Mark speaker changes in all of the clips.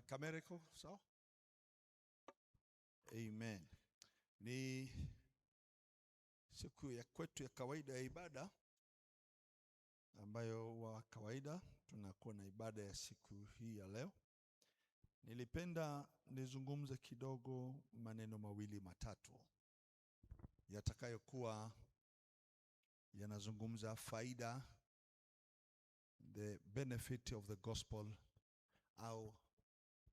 Speaker 1: Kamera iko sawa? Amen. Ni siku ya kwetu ya kawaida ya ibada ambayo wa kawaida tunakuwa na ibada ya siku hii ya leo. Nilipenda nizungumze kidogo maneno mawili matatu yatakayokuwa yanazungumza faida, the benefit of the gospel, au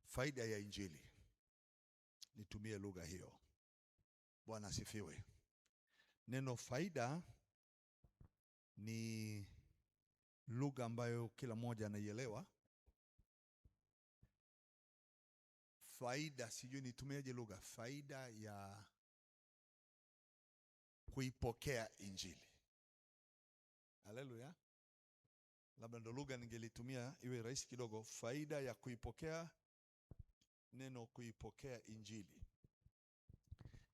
Speaker 1: faida ya Injili. Nitumie lugha hiyo. Bwana asifiwe. Neno faida ni lugha ambayo kila mmoja anaielewa. Faida, sijui nitumieje lugha. Faida ya kuipokea Injili. Haleluya. Labda ndo lugha ningelitumia iwe rahisi kidogo. Faida ya kuipokea, neno kuipokea Injili.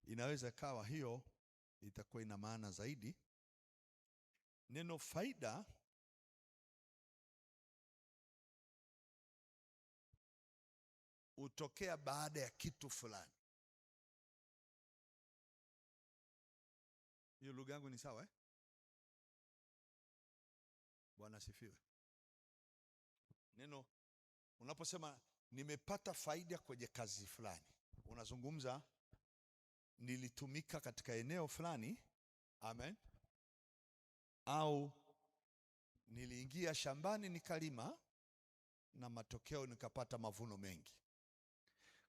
Speaker 1: Inaweza kawa hiyo itakuwa ina maana zaidi. Neno faida hutokea baada ya kitu fulani. Hiyo lugha yangu ni sawa eh? Bwana asifiwe. Neno unaposema nimepata faida kwenye kazi fulani, unazungumza nilitumika katika eneo fulani, amen, au niliingia shambani nikalima na matokeo nikapata mavuno mengi.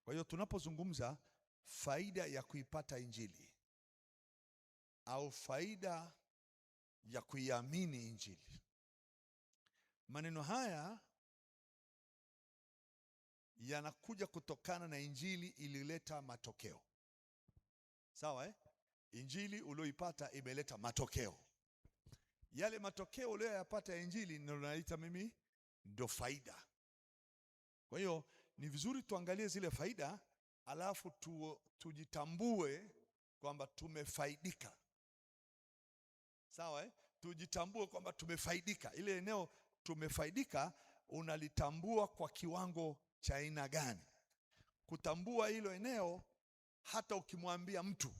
Speaker 1: Kwa hiyo tunapozungumza faida ya kuipata Injili au faida ya kuiamini Injili, maneno haya yanakuja kutokana na Injili ilileta matokeo. Sawa eh? Injili ulioipata imeleta matokeo. Yale matokeo uliyoyapata ya Injili ndio naita mimi ndo faida. Kwa hiyo ni vizuri tuangalie zile faida, alafu tujitambue kwamba tumefaidika. Sawa eh? Tujitambue kwamba tumefaidika. Ile eneo tumefaidika unalitambua kwa kiwango cha aina gani? Kutambua hilo eneo, hata ukimwambia mtu,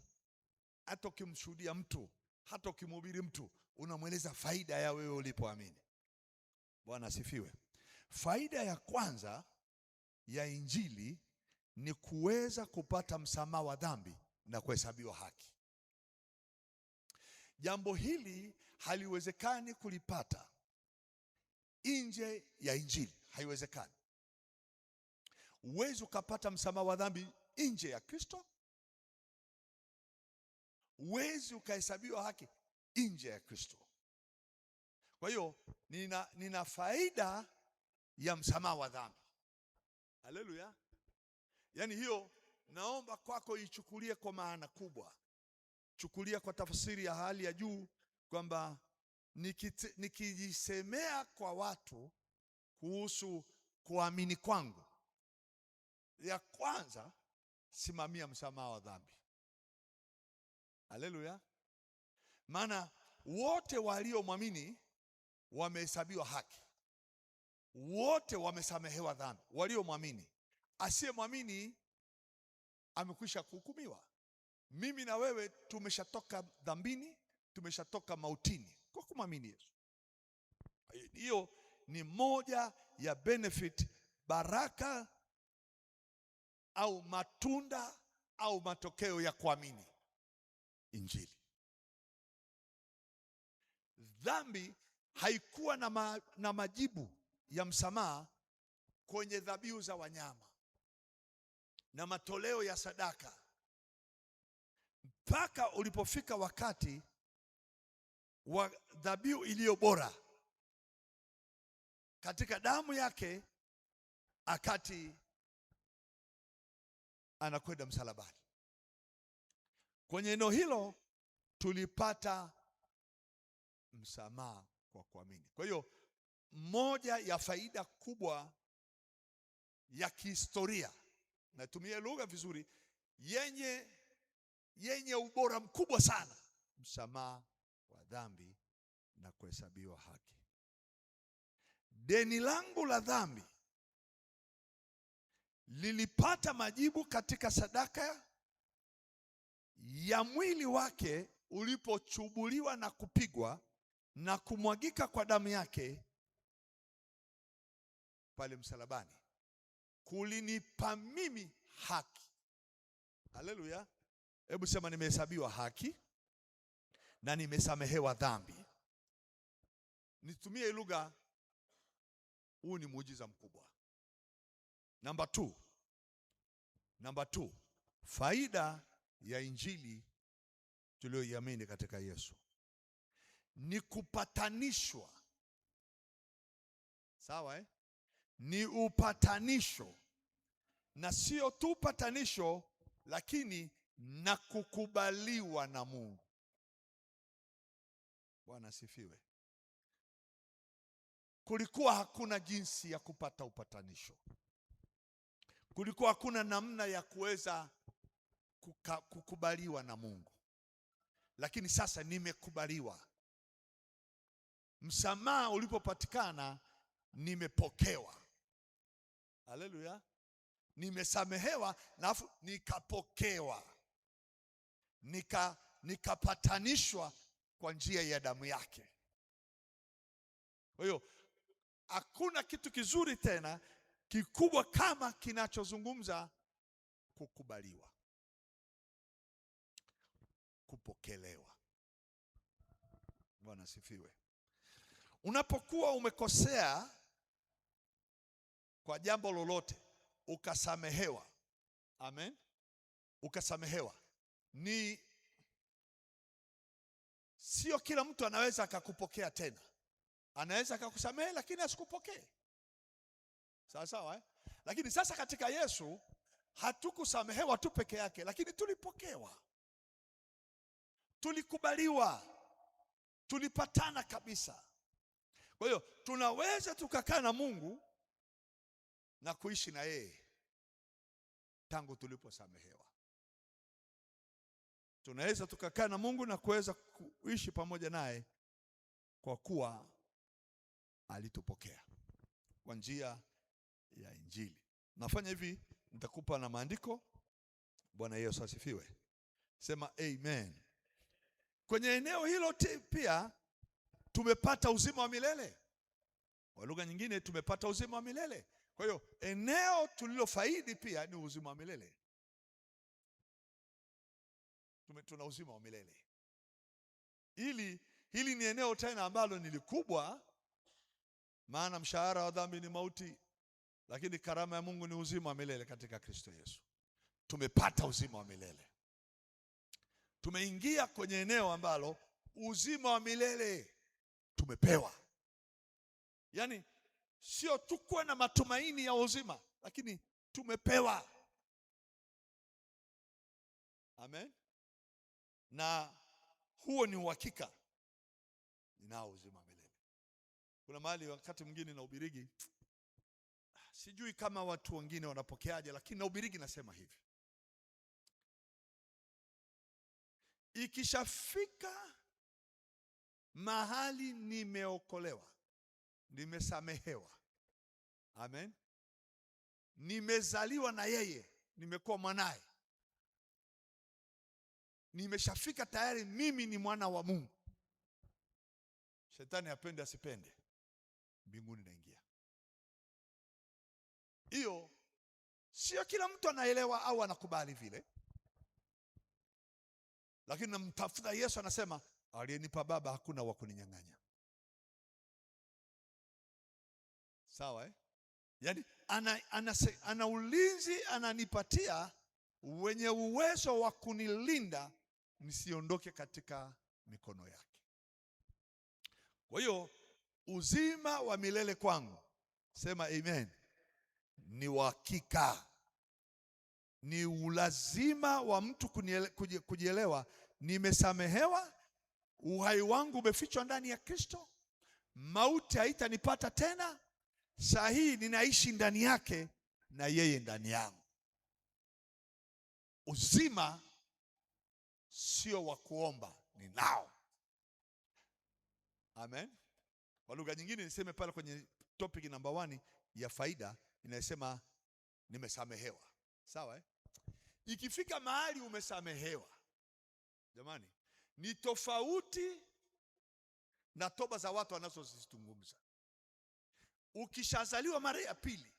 Speaker 1: hata ukimshuhudia mtu, hata ukimhubiri mtu, unamweleza faida ya wewe ulipoamini. Bwana asifiwe. Faida ya kwanza ya Injili ni kuweza kupata msamaha wa dhambi na kuhesabiwa haki. Jambo hili haliwezekani kulipata nje ya Injili, haiwezekani. Huwezi ukapata msamaha wa dhambi nje ya Kristo. Huwezi ukahesabiwa haki nje ya Kristo. Kwa hiyo nina faida ya msamaha wa dhambi. Haleluya. Yaani hiyo naomba kwako ichukulie kwa maana kubwa. Chukulia kwa tafsiri ya hali ya juu kwamba nikijisemea kwa watu kuhusu kuamini kwangu, ya kwanza simamia msamaha wa dhambi. Haleluya. Maana wote waliomwamini wamehesabiwa haki. Wote wamesamehewa dhambi waliomwamini. Asiyemwamini amekwisha kuhukumiwa. Mimi na wewe tumeshatoka dhambini, tumeshatoka mautini kwa kumwamini Yesu. Hiyo ni moja ya benefit, baraka au matunda au matokeo ya kuamini Injili. Dhambi haikuwa na majibu ya msamaha kwenye dhabihu za wanyama na matoleo ya sadaka, mpaka ulipofika wakati wa dhabihu iliyo bora katika damu yake, akati anakwenda msalabani. Kwenye eneo hilo tulipata msamaha kwa kuamini. Kwa hiyo moja ya faida kubwa ya kihistoria, natumia lugha vizuri, yenye ubora mkubwa sana, msamaha wa dhambi na kuhesabiwa haki. Deni langu la dhambi lilipata majibu katika sadaka ya mwili wake ulipochubuliwa na kupigwa na kumwagika kwa damu yake pale msalabani. Kulinipa mimi haki. Haleluya. Hebu sema nimehesabiwa haki na nimesamehewa dhambi. Nitumie lugha, huu ni muujiza mkubwa. Number 2, faida ya injili tuliyoiamini katika Yesu ni kupatanishwa. Sawa Ni upatanisho, na sio tu upatanisho, lakini na kukubaliwa na Mungu. Bwana asifiwe. Kulikuwa hakuna jinsi ya kupata upatanisho. Kulikuwa hakuna namna ya kuweza kukubaliwa na Mungu. Lakini sasa nimekubaliwa. Msamaha ulipopatikana, nimepokewa. Haleluya. Nimesamehewa na nikapokewa. Nikapatanishwa kwa njia ya damu yake. Kwa hiyo hakuna kitu kizuri tena kikubwa kama kinachozungumza kukubaliwa, kupokelewa. Bwana sifiwe. Unapokuwa umekosea kwa jambo lolote ukasamehewa, amen, ukasamehewa, sio kila mtu anaweza akakupokea tena. Anaweza akakusamehe lakini asikupokee. Sawa sawa Lakini sasa katika Yesu hatukusamehewa tu peke yake, lakini tulipokewa, tulikubaliwa, tulipatana kabisa. Kwa hiyo tunaweza tukakaa na Mungu na kuishi na yeye tangu tuliposamehewa. Tunaweza tukakaa na Mungu na kuweza kuishi pamoja naye kwa kuwa alitupokea kwa njia ya injili. Nafanya hivi, nitakupa na maandiko. Bwana Yesu asifiwe. Sema amen. Kwenye eneo hilo pia tumepata uzima wa milele. Kwa lugha nyingine tumepata uzima wa milele. Kwa hiyo eneo tulilofaidi pia ni uzima wa milele. Tuna uzima wa milele. Hili ni eneo tena ambalo ni likubwa, maana mshahara wa dhambi ni mauti, lakini karama ya Mungu ni uzima wa milele katika Kristo Yesu. Tumepata uzima wa milele. Tumeingia kwenye eneo ambalo uzima wa milele tumepewa. Yaani sio tu kuwa na matumaini ya uzima, lakini tumepewa. Amen. Na huo ni uhakika, ninao uzima wa milele. Kuna mahali wakati mwingine na ubirigi, sijui kama watu wengine wanapokeaje, lakini na ubirigi nasema hivi: ikishafika mahali nimeokolewa, nimesamehewa, amen, nimezaliwa na yeye, nimekuwa mwanae, nimeshafika tayari, mimi ni mwana wa Mungu. Shetani apende asipende, mbinguni naingia. Hiyo sio kila mtu anaelewa au anakubali vile, lakini namtafuta Yesu, anasema aliyenipa Baba hakuna wa kuninyang'anya. Sawa Yaani ana ulinzi ananipatia wenye uwezo wa kunilinda nisiondoke katika mikono yake. Kwa hiyo uzima wa milele kwangu, sema amen, ni uhakika. Ni ulazima wa mtu kujielewa, nimesamehewa, uhai wangu umefichwa ndani ya Kristo, mauti haitanipata tena, saa hii ninaishi ndani yake na yeye ndani yangu. Uzima sio wa kuomba, ninao. Amen. Kwa lugha nyingine niseme pale kwenye topic number 1 ya faida, inasema nimesamehewa. Sawa eh? Ikifika mahali umesamehewa, jamani, ni tofauti na toba za watu wanazozizungumza. Ukishazaliwa mara ya pili,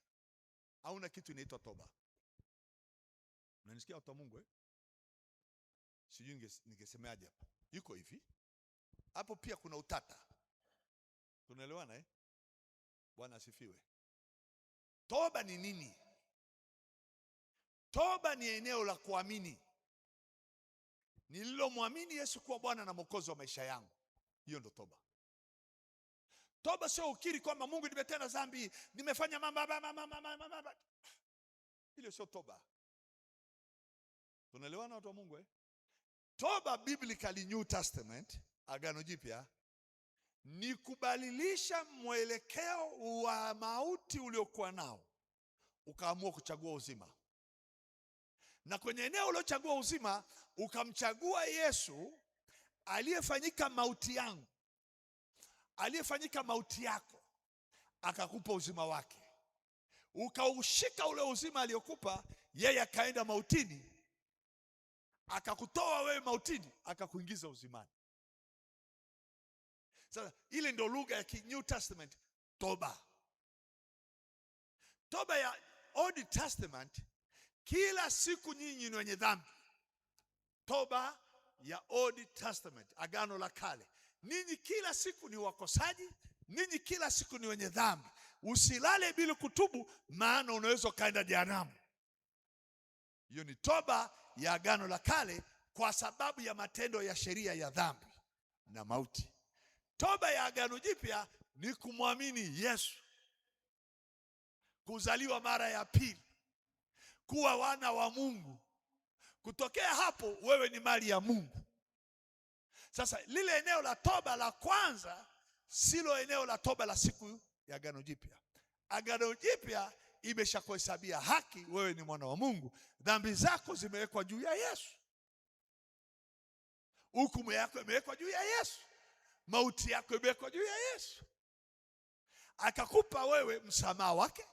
Speaker 1: hauna kitu inaitwa toba. Unanisikia watu wa Mungu eh? Sijui ningesemaje hapa. Yuko hivi. Hapo pia kuna utata. Tunaelewana eh? Bwana asifiwe. Toba ni nini? Toba ni eneo la kuamini. Nililomwamini Yesu kuwa Bwana na Mwokozi wa maisha yangu. Hiyo ndo toba. Toba sio ukiri kwamba Mungu, nimetenda dhambi, nimefanya mambo. Ile sio toba. Tunaelewana watu wa Mungu eh? Toba biblically New Testament, Agano Jipya, ni kubadilisha mwelekeo wa mauti uliokuwa nao ukaamua kuchagua uzima. Na kwenye eneo uliochagua uzima ukamchagua Yesu aliyefanyika mauti yangu, aliyefanyika mauti yako, akakupa uzima wake. Ukaushika ule uzima aliyokupa yeye, akaenda mautini, akakutoa wewe mautini, akakuingiza uzimani. Sasa ile ndio lugha ya New Testament, toba. Toba ya Old Testament, kila siku nyinyi ni wenye dhambi. Toba ya Old Testament, Agano la Kale, ninyi kila siku ni wakosaji, ninyi kila siku ni wenye dhambi. Usilale bila kutubu, maana unaweza kaenda jehanamu. Hiyo ni toba ya Agano la Kale kwa sababu ya matendo ya sheria ya dhambi na mauti. Toba ya Agano Jipya ni kumwamini Yesu, kuzaliwa mara ya pili, kuwa wana wa Mungu. Kutokea hapo wewe ni mali ya Mungu. Sasa lile eneo la toba la kwanza silo eneo la toba la siku ya Agano Jipya. Agano Jipya imeshakuhesabia haki, wewe ni mwana wa Mungu, dhambi zako zimewekwa juu ya Yesu, hukumu yako imewekwa juu ya Yesu, mauti yako imewekwa juu ya Yesu. Akakupa wewe msamaha wake,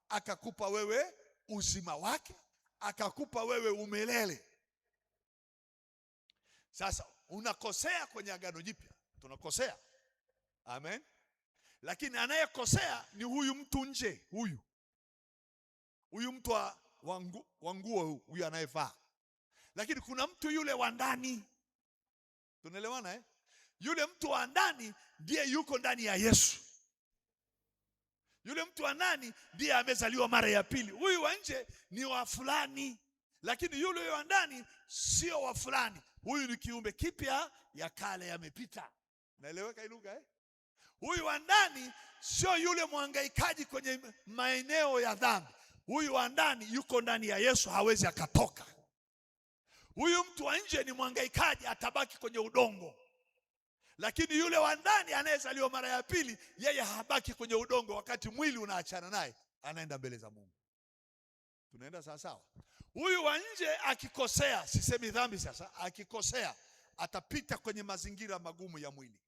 Speaker 1: akakupa wewe uzima wake, akakupa wewe umilele. Sasa unakosea kwenye Agano Jipya, tunakosea. Amen. Lakini anayekosea ni huyu mtu nje, huyu mtu wa nguo, huyu anayevaa. Lakini kuna mtu yule wa ndani. Tunaelewana eh? Yule mtu wa ndani ndiye yuko ndani ya Yesu. Yule mtu wa ndani ndiye amezaliwa mara ya pili. Huyu wa nje ni wa fulani, lakini yule wa ndani sio wa fulani. Huyu ni kiumbe kipya, ya kale yamepita. Naeleweka hii lugha eh? Huyu wa ndani sio yule mhangaikaji kwenye maeneo ya dhambi. Huyu wa ndani yuko ndani ya Yesu, hawezi akatoka. Huyu mtu wa nje ni mhangaikaji, atabaki kwenye udongo. Lakini yule wa ndani anayezaliwa mara ya pili, yeye habaki kwenye udongo, wakati mwili unaachana naye, anaenda mbele za Mungu. Tunaenda sawa sawa? Huyu wa nje akikosea, sisemi dhambi sasa, akikosea atapita kwenye mazingira magumu ya mwili.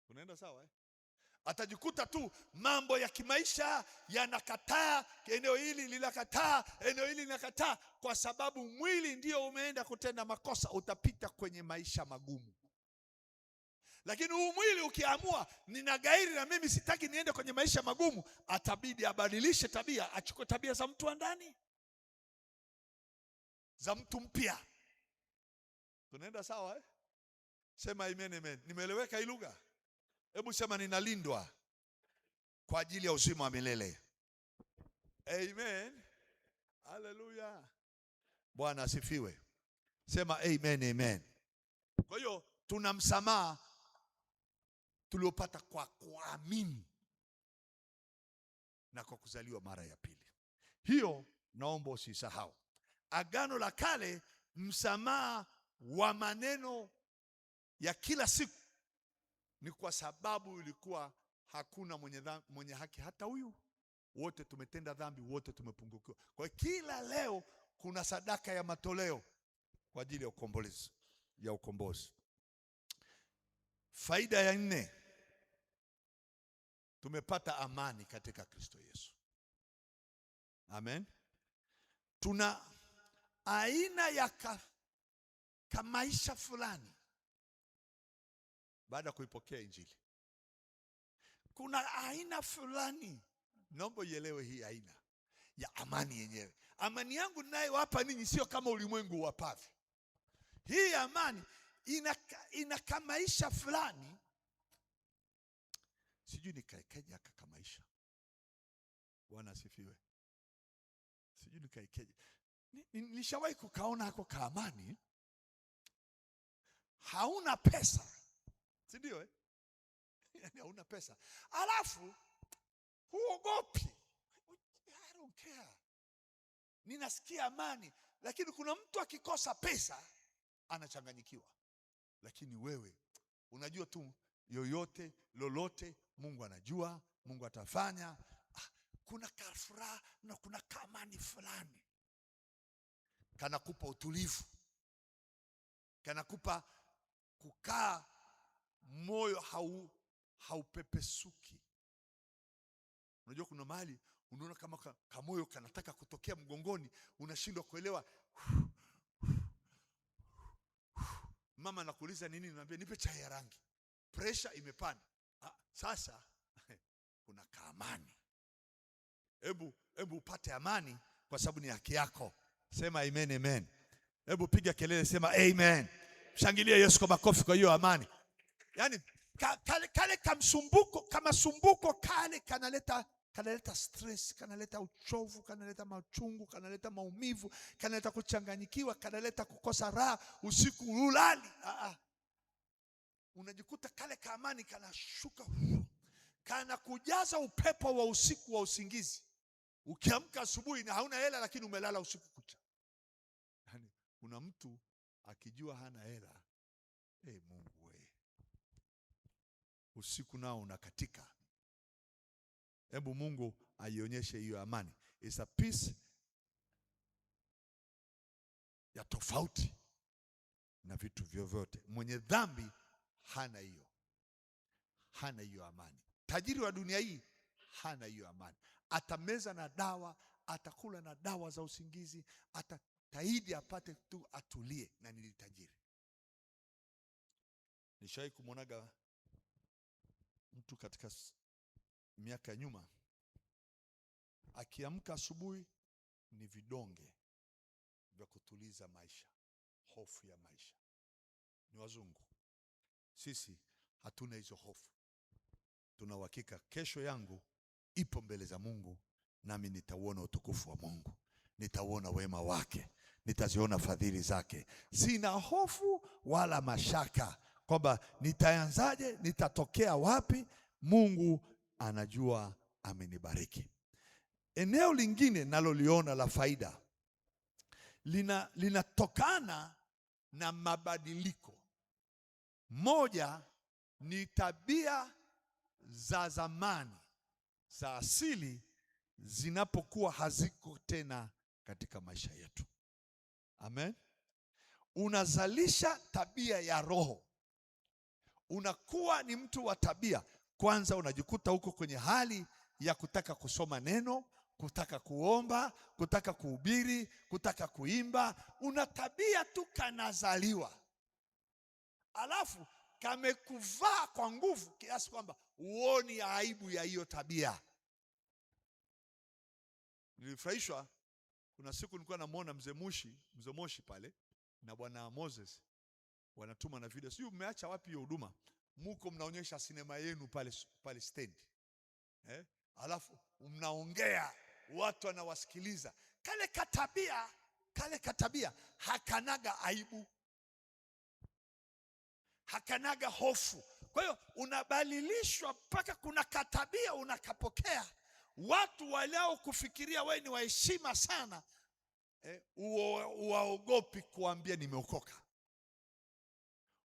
Speaker 1: Tunaenda sawa eh? Atajikuta tu mambo ya kimaisha yanakataa, eneo hili linakataa, eneo hili linakataa, kwa sababu mwili ndio umeenda kutenda makosa. Utapita kwenye maisha magumu. Lakini huu mwili ukiamua, nina gairi na mimi sitaki niende kwenye maisha magumu, atabidi abadilishe tabia, achukue tabia za mtu wa ndani, za mtu mpya. Tunaenda sawa eh? Sema amen, amen. Nimeeleweka hii lugha? Hebu sema ninalindwa kwa ajili ya uzima wa milele. Amen. Haleluya. Bwana asifiwe. Sema amen, amen. Kwa hiyo tuna msamaha tuliopata kwa kuamini na kwa kuzaliwa mara ya pili. Hiyo naomba usisahau. Agano la Kale, msamaha wa maneno ya kila siku, ni kwa sababu ilikuwa hakuna mwenye haki hata huyu. Wote tumetenda dhambi, wote tumepungukiwa. Kwa hiyo kila leo kuna sadaka ya matoleo kwa ajili ya ukombozi. Faida ya 4, tumepata amani katika Kristo Yesu. Amen. Tuna aina ya maisha fulani baada ya kuipokea Injili. Kuna aina fulani, naomba uelewe hii aina ya amani yenyewe. Amani yangu ninayowapa ninyi sio kama ulimwengu wapavyo. Hii amani ina maisha fulani. Sijui nikaekeje aka maisha. Bwana asifiwe. Sijui nikaekeje. Nilishawahi kukaona hako ka amani. Hauna pesa. Si ndio Yaani hauna pesa. Alafu huogopi. I don't care. Ninasikia amani, lakini kuna mtu akikosa pesa anachanganyikiwa. Lakini wewe unajua tu yoyote lolote Mungu anajua, Mungu atafanya. Kuna kafuraha na kuna kamani fulani. Kanakupa utulivu. Kanakupa kukaa moyo haupepesuki. Unajua kuna mahali unaona kama kamoyo kanataka kutokea mgongoni, unashindwa kuelewa. Mama anakuuliza nini, unamwambia nipe chai ya rangi. Pressure imepanda. Sasa kuna kaamani. Hebu upate amani kwa sababu ni haki yako. Sema amen, amen. Hebu piga kelele, sema amen. Shangilia Yesu kwa makofi kwa hiyo amani. Yaani kale kamsumbuko, kama sumbuko kale kanaleta stress, kanaleta uchovu, kanaleta machungu, kanaleta maumivu, kanaleta kuchanganyikiwa, kanaleta kukosa raha, usiku ulali. Unajikuta kale kaamani kanashuka, kana kujaza upepo wa usiku wa usingizi. Ukiamka asubuhi na hauna hela, lakini umelala usiku kucha. Yaani kuna mtu akijua hana hela, Mungu we, usiku nao unakatika. Hebu Mungu aionyeshe hiyo amani. It's a peace ya tofauti na vitu vyovyote. Mwenye dhambi hana hiyo. Hana hiyo amani. Tajiri wa dunia hii hana hiyo amani. Atameza na dawa, atakula na dawa za usingizi, atataidi apate tu atulie, na ni tajiri. Nishawahi kumwonaga mtu katika miaka nyuma, akiamka asubuhi ni vidonge vya kutuliza maisha, hofu ya maisha. Ni wazungu. Sisi hatuna hizo hofu. Tuna uhakika kesho yangu ipo mbele za Mungu, nami nitauona utukufu wa Mungu, nitauona wema wake, nitaziona fadhili zake. Sina hofu wala mashaka kwamba nitaanzaje, nitatokea wapi. Mungu anajua, amenibariki. Eneo lingine naloliona la faida linatokana na mabadiliko. Moja ni tabia za zamani za asili zinapokuwa haziko tena katika maisha yetu. Amen. Unazalisha tabia ya roho. Unakuwa ni mtu wa tabia. Kwanza unajikuta huko kwenye hali ya kutaka kusoma neno, kutaka kuomba, kutaka kuhubiri, kutaka kuimba. Una tabia tu kanazaliwa. Alafu kamekuvaa kwa nguvu kiasi kwamba uoni aibu ya hiyo tabia. Nilifurahishwa, kuna siku nilikuwa namuona mzee Moshi pale na bwana Moses wanatuma na video. Sio mmeacha wapi hiyo huduma? Muko mnaonyesha sinema yenu pale stand. Alafu mnaongea, watu wanawasikiliza. Kale katabia hakanaga aibu, hakanaga hofu. Kwa hiyo unabadilishwa mpaka kuna katabia unakapokea. Watu walao kufikiria wewe ni waheshima sana, uwaogopi kuambia nimeokoka.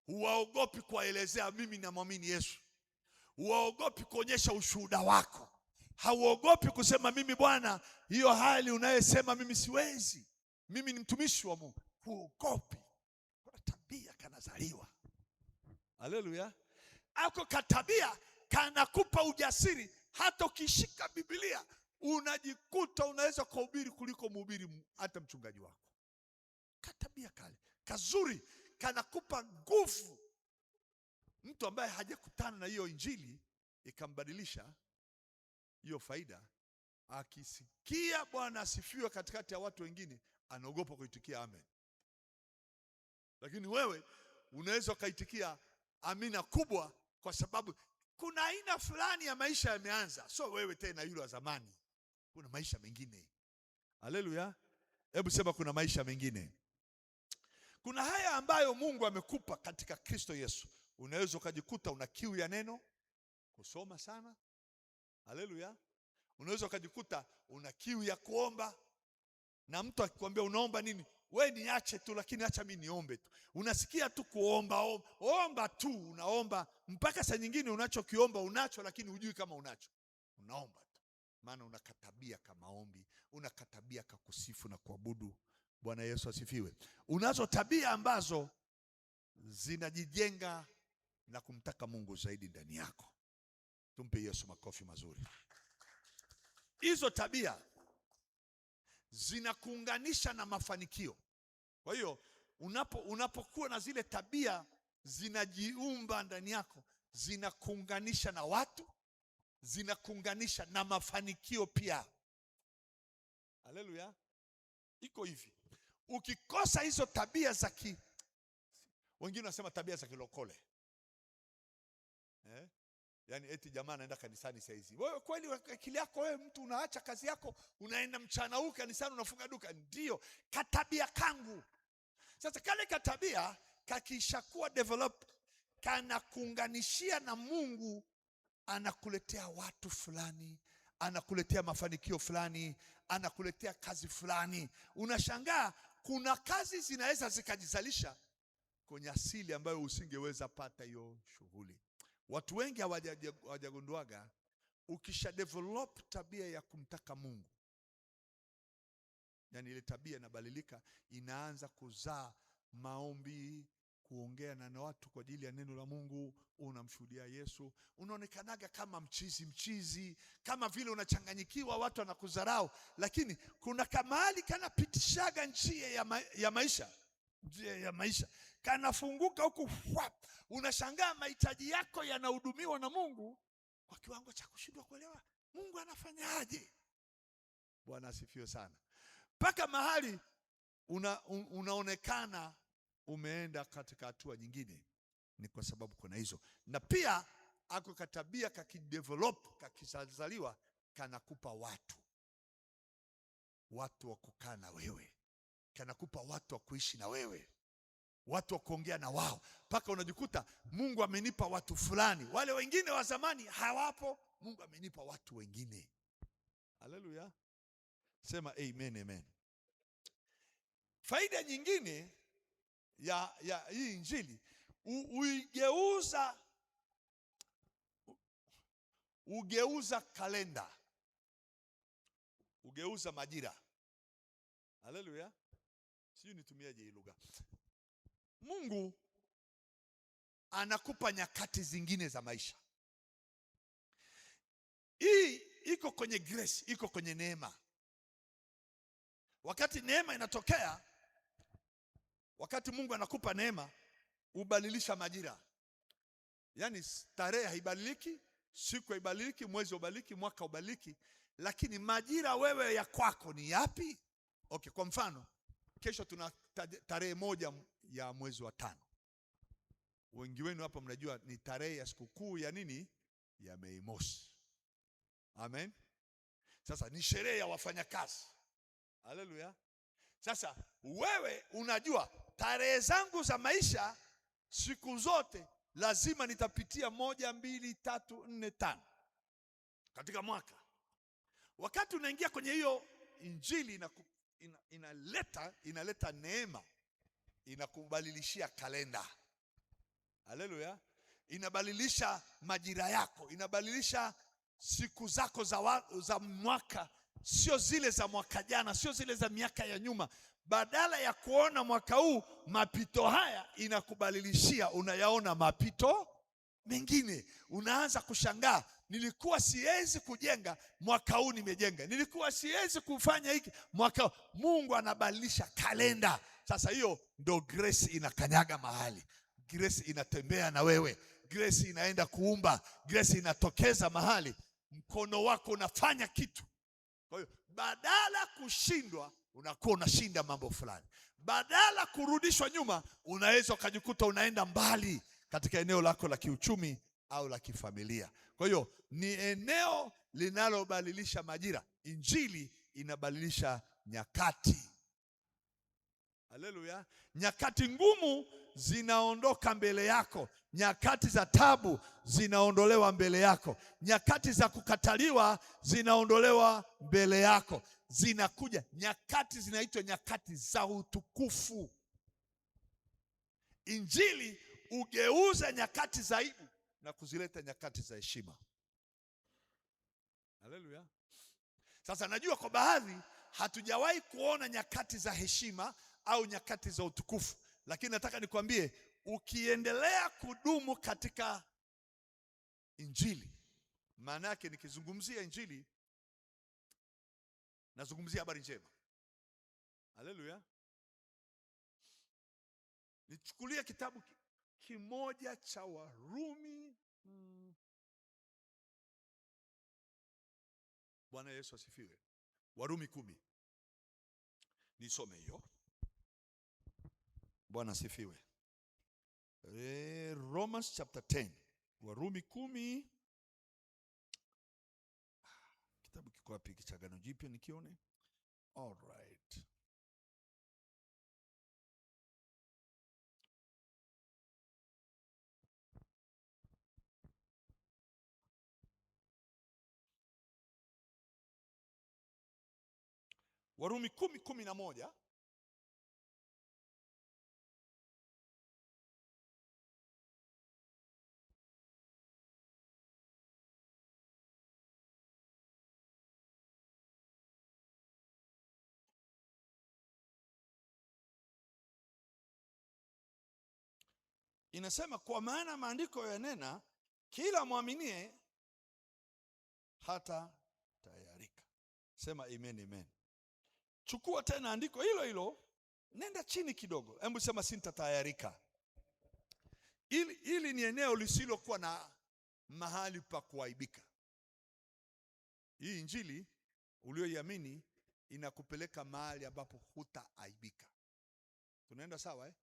Speaker 1: Uwaogopi kuelezea mimi namwamini Yesu. Uwaogopi kuonyesha ushuhuda wako. Hauogopi kusema mimi Bwana, hiyo hali unayesema mimi siwezi, mimi ni mtumishi wa Mungu. Huogopi. Kuna tabia kanazaliwa. Haleluya. Ako katabia kanakupa ujasiri. Hata ukishika Biblia unajikuta unaweza kuhubiri kuliko mhubiri hata mchungaji wako. Katabia kale kazuri kanakupa nguvu. Mtu ambaye hajakutana na hiyo injili ikambadilisha hiyo faida, akisikia Bwana asifiwe katikati ya watu wengine, anaogopa kuitikia amen. Lakini wewe unaweza ukaitikia amina kubwa, kwa sababu kuna aina fulani ya maisha yameanza. So wewe tena yule wa zamani, kuna maisha mengine. Haleluya. Hebu sema kuna maisha mengine. Kuna haya ambayo Mungu amekupa katika Kristo Yesu. Unaweza ukajikuta una kiu ya neno, kusoma sana. Haleluya. Unaweza ukajikuta una kiu ya kuomba, na mtu akikwambia unaomba nini, wewe niache tu, lakini acha mimi niombe tu. Unasikia tu kuomba, omba tu, unaomba mpaka saa nyingine unachokiomba unacho, lakini hujui kama unacho. Unaomba tu, maana unakatabia kama ombi, unakatabia kakusifu na kuabudu. Bwana Yesu asifiwe. Unazo tabia ambazo zinajijenga na kumtaka Mungu zaidi ndani yako. Tumpe Yesu makofi mazuri. Hizo tabia zinakuunganisha na mafanikio. Kwa hiyo unapokuwa na zile tabia zinajiumba ndani yako, zinakuunganisha na watu, zinakuunganisha na mafanikio pia. Haleluya. Iko hivi, ukikosa hizo tabia za wengine wanasema tabia za kilokole, yaani eti jamaa anaenda kanisani saa hizi. Wewe kweli akili yako wewe, mtu unaacha kazi yako unaenda mchana huu kanisani unafunga duka? Ndio katabia kangu. Sasa kale katabia kakishakuwa develop, kana kuunganishia na Mungu, anakuletea watu fulani, anakuletea mafanikio fulani, anakuletea kazi fulani. Unashangaa kuna kazi zinaweza zikajizalisha kwenye asili ambayo usingeweza pata hiyo shughuli. Watu wengi hawajagunduaga, ukisha develop tabia ya kumtaka Mungu, yani ile tabia inabadilika, inaanza kuzaa maombi, kuongea na watu kwa ajili ya neno la Mungu, unamshuhudia Yesu, unaonekanaga kama mchizi, kama vile unachanganyikiwa, watu wanakudharau, lakini kuna kamali kanapitishaga njia ya maisha, kanafunguka huku, unashangaa mahitaji yako yanahudumiwa na Mungu kwa kiwango cha kushindwa kuelewa Mungu anafanyaje. Bwana asifiwe sana. Mpaka mahali unaonekana umeenda katika hatua nyingine, ni kwa sababu kuna hizo. Na pia ako katabia kakidevelop, kakizaliwa, kanakupa watu wa kukaa na wewe, kanakupa watu wa kuishi na wewe, watu wa kuongea na wao, mpaka unajikuta Mungu amenipa watu fulani, wale wengine wa zamani hawapo, Mungu amenipa watu wengine. Haleluya. Sema amen, amen. Faida nyingine ya hii injili, ugeuza kalenda, ugeuza majira. Haleluya. Sijui nitumieje hii lugha. Mungu anakupa nyakati zingine za maisha. Hii iko kwenye grace, iko kwenye neema. Wakati neema inatokea, wakati Mungu anakupa neema, ubadilisha majira. Yaani tarehe haibadiliki, siku haibadiliki, mwezi haubadiliki, mwaka haubadiliki, lakini majira wewe ya kwako ni yapi? Okay, kwa mfano, kesho tuna tarehe 1 ya mwezi wa 5. Wengi wenu hapa mnajua ni tarehe ya sikukuu ya nini? Ya Mei Mosi. Amen. Sasa ni sherehe ya wafanyakazi. Haleluya. Sasa wewe unajua tarehe zangu za maisha siku zote lazima nitapitia 1, 2, 3, 4, 5 katika mwaka. Wakati unaingia kwenye hiyo injili inaleta neema, inakubadilishia kalenda. Haleluya. Inabadilisha majira yako, inabadilisha siku zako za mwaka, sio zile za mwaka jana, sio zile za miaka ya nyuma. Badala ya kuona mwaka huu mapito haya, inakubadilishia, unayaona mapito mengine. Unaanza kushangaa nilikuwa siwezi kujenga, mwaka huu nimejenga. Nilikuwa siwezi kufanya hiki, mwaka huu. Mungu anabadilisha kalenda. Sasa hiyo ndo grace inakanyaga mahali. Grace inatembea na wewe. Grace inaenda kuumba. Grace inatokeza mahali. Mkono wako unafanya kitu. Kwa hiyo badala kushindwa, unakuwa unashinda mambo fulani. Badala kurudishwa nyuma, unaweza ukajikuta unaenda mbali katika eneo lako la kiuchumi au la kifamilia. Kwa hiyo ni eneo linalobadilisha majira. Injili inabadilisha nyakati. Haleluya. Nyakati ngumu zinaondoka mbele yako. Nyakati za tabu zinaondolewa mbele yako. Nyakati za kukataliwa zinaondolewa mbele yako. Zinakuja nyakati, zinaitwa nyakati za utukufu. Injili ugeuza nyakati za aibu na kuzileta nyakati za heshima. Haleluya. Sasa najua kwa baadhi hatujawahi kuona nyakati za heshima au nyakati za utukufu, lakini nataka nikwambie, ukiendelea kudumu katika Injili, maana yake nikizungumzia Injili nazungumzia habari njema. Haleluya. Nichukulie kitabu kimoja cha Warumi. Bwana Yesu asifiwe. Warumi 10. Nisome hiyo. Bwana asifiwe. Romans chapter 10. Warumi 10. Kitabu kiko wapi cha Agano Jipya nikione? All right. Warumi 10:11. Inasema, kwa maana maandiko yanena, kila mwaminie hata tayarika. Sema amen, amen. Chukua tena andiko hilo hilo, nenda chini kidogo. Hebu sema sintatayarika. Ili ni eneo lisilokuwa na mahali pa kuaibika. Hii injili ulioiamini inakupeleka mahali ambapo hutaaibika. Tunaenda sawa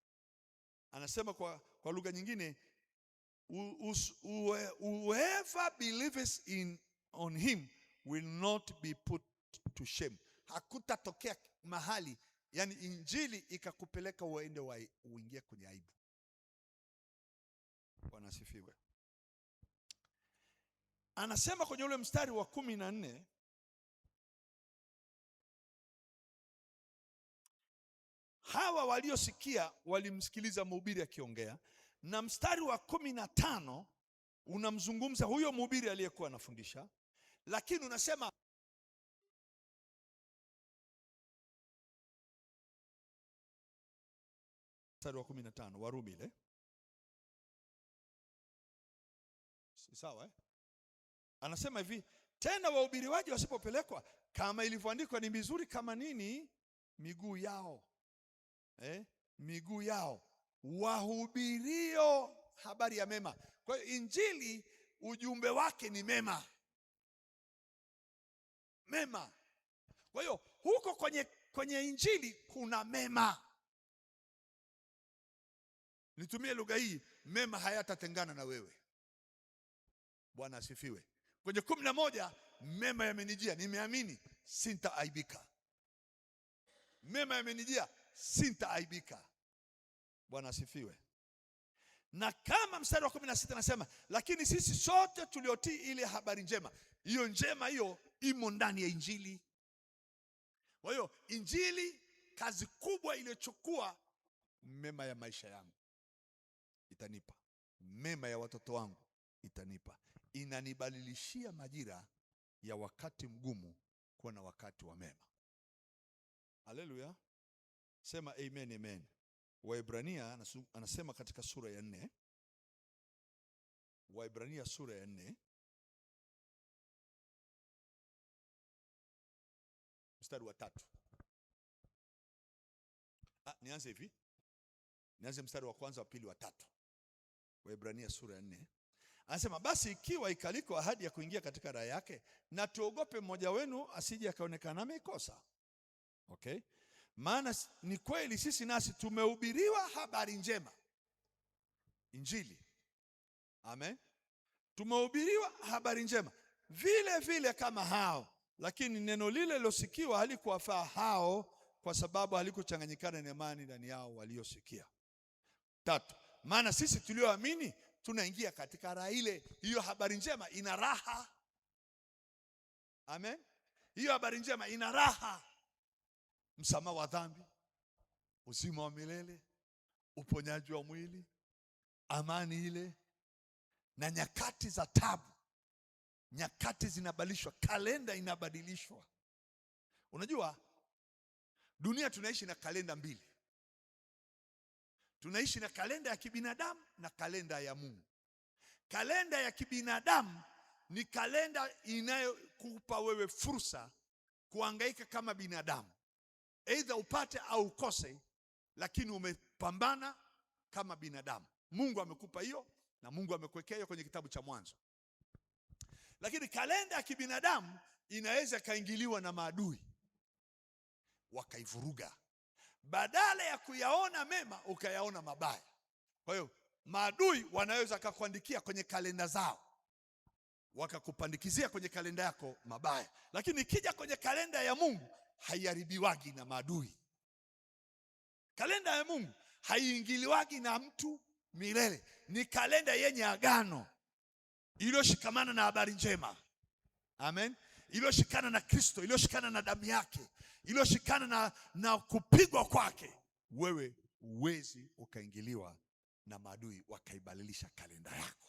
Speaker 1: Anasema kwa lugha nyingine, whoever believes on him will not be put to shame. Hakutatokea mahali, yani injili ikakupeleka uende uingie kwenye aibu. Bwana asifiwe. Anasema kwenye ule mstari wa 14, hawa waliosikia walimsikiliza mhubiri akiongea, na mstari wa 15 unamzungumza huyo mhubiri aliyekuwa anafundisha, lakini unasema mstari wa 15 Warumi ile. Sawa Anasema hivi, tena wahubiriwaji wasipopelekwa kama ilivyoandikwa, ni mizuri kama nini miguu yao. Miguu yao wahubirio habari ya mema. Kwa hiyo injili ujumbe wake ni mema. Mema. Kwa hiyo huko kwenye injili kuna mema. Nitumie lugha hii, mema hayatatengana na wewe. Bwana asifiwe. Kwenye 11, mema yamenijia, nimeamini, sintaaibika. Mema yamenijia, sintaaibika. Bwana asifiwe. Na kama mstari wa 16 anasema, lakini sisi sote tuliotii ile habari njema. Hiyo njema hiyo imo ndani ya injili. Kwa hiyo injili, kazi kubwa iliyochukua, mema ya maisha yangu itanipa, mema ya watoto wangu itanipa. Inanibadilishia majira ya wakati mgumu kuwa na wakati wa mema. Haleluya. Sema amen, amen. Waebrania anasema katika sura ya 4, Waebrania sura ya 4 mstari wa 3. Nianze hivi. Nianze mstari wa kwanza, wa pili, wa 3. Waebrania sura ya 4. Anasema basi ikiwa ikaliko ahadi ya kuingia katika raha yake, na tuogope mmoja wenu asije akaonekana ameikosa. Okay? Maana ni kweli sisi nasi tumehubiriwa habari njema. Injili. Amen. Tumehubiriwa habari njema vile vile kama hao, lakini neno lile lilosikiwa halikuwafaa hao, kwa sababu halikuchanganyikana na imani ndani yao waliosikia. 3. Maana sisi tulioamini tunaingia katika raha ile. Hiyo habari njema ina raha. Amen. Hiyo habari njema ina raha. Msamaha wa dhambi, uzima wa milele, uponyaji wa mwili, amani ile, na nyakati za tabu. Nyakati zinabadilishwa, kalenda inabadilishwa. Unajua dunia tunaishi na kalenda mbili. Tunaishi na kalenda ya kibinadamu na kalenda ya Mungu. Kalenda ya kibinadamu ni kalenda inayokupa wewe fursa kuhangaika kama binadamu, aidha upate au ukose, lakini umepambana kama binadamu. Mungu amekupa hiyo, na Mungu amekuwekea hiyo kwenye kitabu cha Mwanzo. Lakini kalenda ya kibinadamu inaweza kaingiliwa na maadui, wakaivuruga. Badala ya kuyaona mema ukayaona mabaya. Kwa hiyo maadui wanaweza kukuandikia kwenye kalenda zao, wakakupandikizia kwenye kalenda yako mabaya. Lakini ikija kwenye kalenda ya Mungu haiharibiwagi na maadui. Kalenda ya Mungu haiingiliwagi na mtu milele. Ni kalenda yenye agano, iliyoshikamana na habari njema. Amen. Iliyoshikana na Kristo, iliyoshikana na damu yake, iliyoshikana na kupigwa kwake. Wewe uwezi ukaingiliwa na maadui wakaibadilisha kalenda yako.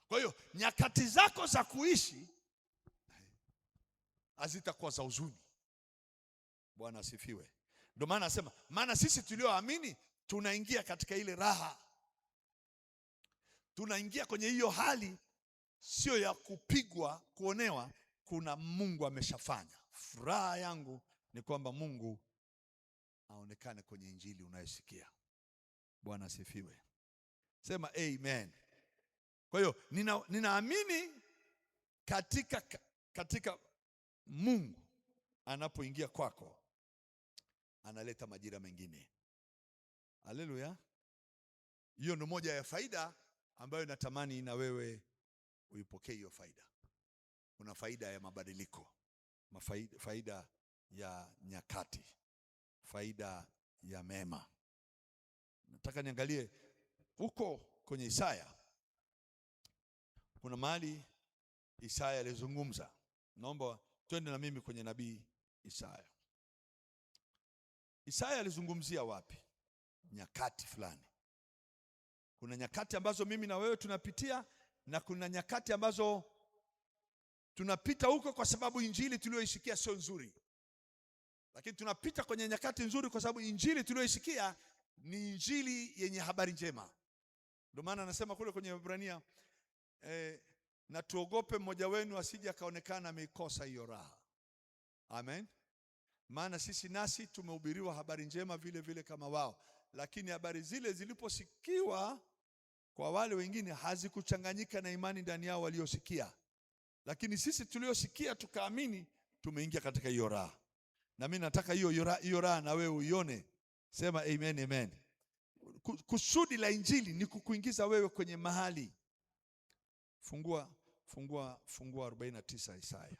Speaker 1: Kwa hiyo nyakati zako za kuishi hazitakuwa za huzuni. Bwana asifiwe. Ndio maana nasema, maana sisi tulioamini tunaingia katika ile raha. Tunaingia kwenye hiyo hali sio ya kupigwa, kuonewa. Kuna Mungu ameshafanya. Furaha yangu ni kwamba Mungu aonekane kwenye injili unayosikia. Bwana asifiwe. Sema amen. Kwa hiyo ninaamini katika Mungu anapoingia kwako analeta majira mengine. Haleluya. Hiyo ndio moja ya faida ambayo natamani na wewe uipokee hiyo faida. Kuna faida ya mabadiliko, faida ya nyakati, faida ya mema. Nataka niangalie huko kwenye Isaya. Kuna mahali Isaya alizungumza. Naomba twende na mimi kwenye nabii Isaya. Isaya alizungumzia wapi? Nyakati fulani. Kuna nyakati ambazo mimi na wewe tunapitia, na kuna nyakati ambazo tunapita huko kwa sababu injili tuliyoisikia sio nzuri. Lakini tunapita kwenye nyakati nzuri kwa sababu injili tuliyoisikia ni injili yenye habari njema. Ndio maana anasema kule kwenye Waebrania, na tuogope mmoja wenu asije akaonekana ameikosa hiyo raha. Amen. Maana sisi nasi tumehubiriwa habari njema vile vile kama wao, lakini habari zile ziliposikiwa kwa wale wengine hazikuchanganyika na imani ndani yao waliosikia. Lakini sisi tuliosikia tukaamini tumeingia katika hiyo raha. Na mimi nataka hiyo raha na wewe uione. Sema amen, amen. Kusudi la injili ni kukuingiza wewe kwenye mahali. Fungua 49 Isaya.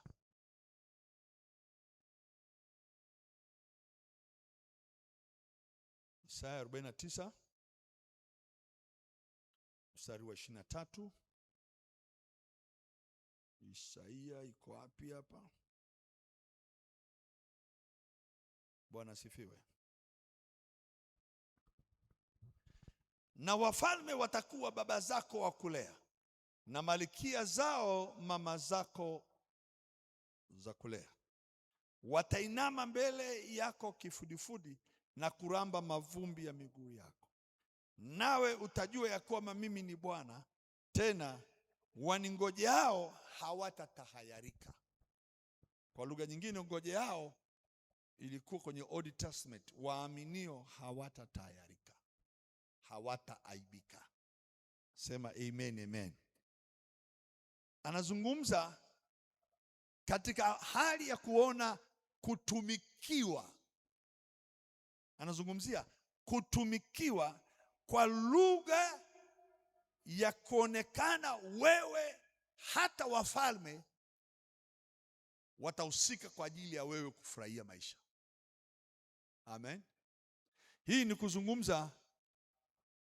Speaker 1: Isaya 49 mstari wa 23. Isaya iko wapi hapa? Bwana asifiwe. Na wafalme watakuwa baba zako wa kulea, na malikia zao mama zako za kulea. Watainama mbele yako kifudifudi na kuramba mavumbi ya miguu yako. Nawe utajua ya kwamba mimi ni Bwana, tena waningojeao hawatatahayarika. Kwa lugha nyingine, ngojeao ilikuwa kwenye Old Testament, waaminio hawatatayarika, hawataaibika. Sema amen, amen. Anazungumza katika hali ya kuona kutumikiwa. Anazungumzia kutumikiwa kwa lugha ya kuonekana wewe, hata wafalme watahusika kwa ajili ya wewe kufurahia maisha. Amen. Hii ni kuzungumza